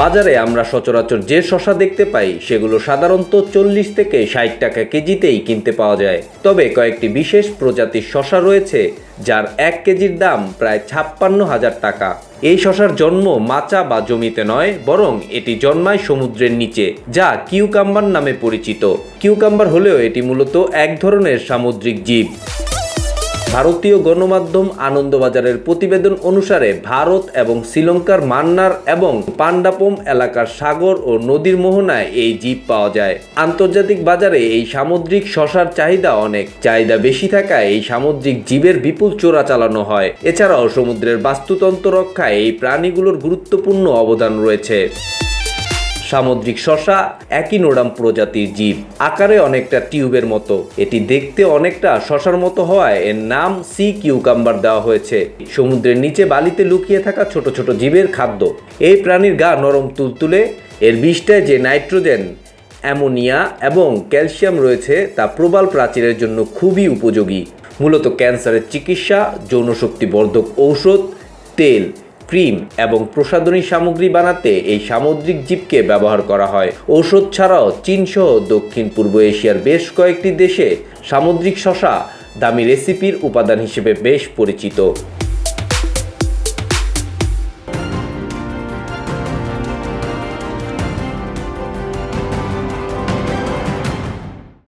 বাজারে আমরা সচরাচর যে শসা দেখতে পাই সেগুলো সাধারণত 40 থেকে 60 টাকা কেজিতেই কিনতে পাওয়া যায়। তবে কয়েকটি বিশেষ প্রজাতির শসা রয়েছে যার 1 কেজির দাম প্রায় 56,000 টাকা। এই শসার জন্ম মাচা বা জমিতে নয়, বরং এটি জন্মায় সমুদ্রের নিচে, যা কিউকাম্বার নামে পরিচিত। কিউকাম্বার হলেও এটি মূলত এক ধরনের সামুদ্রিক জীব। ভারতীয় গণমাধ্যম আনন্দবাজারের প্রতিবেদন অনুসারে ভারত এবং শ্রীলঙ্কার মান্নার এবং পান্ডাপম এলাকার সাগর ও নদীর মোহনায় এই জীব পাওয়া যায়। আন্তর্জাতিক বাজারে এই সামুদ্রিক শসার চাহিদা অনেক। চাহিদা বেশি থাকায় এই সামুদ্রিক জীবের বিপুল চোরা চালানো হয়। এছাড়াও সমুদ্রের বাস্তুতন্ত্র রক্ষায় এই প্রাণীগুলোর গুরুত্বপূর্ণ অবদান রয়েছে। সামুদ্রিক শসা একিনোডাম প্রজাতির জীব, আকারে অনেকটা টিউবের মতো। এটি দেখতে অনেকটা শসার মতো হওয়ায় এর নাম সি কিউকাম্বার দেওয়া হয়েছে। সমুদ্রের নিচে বালিতে লুকিয়ে থাকা ছোট ছোট জীবের খাদ্য। এই প্রাণীর গা নরম তুলতুলে। এর বিষ্ঠায় যে নাইট্রোজেন, অ্যামোনিয়া এবং ক্যালসিয়াম রয়েছে তা প্রবাল প্রাচীরের জন্য খুবই উপযোগী। মূলত ক্যান্সারের চিকিৎসা, যৌনশক্তিবর্ধক ঔষধ, তেল, ক্রিম এবং প্রসাধনী সামগ্রী বানাতে এই সামুদ্রিক জীবকে ব্যবহার করা হয়। ঔষধ ছাড়াও চীন সহ দক্ষিণ পূর্ব এশিয়ার বেশ কয়েকটি দেশে সামুদ্রিক শসা দামি রেসিপির উপাদান হিসেবে বেশ পরিচিত।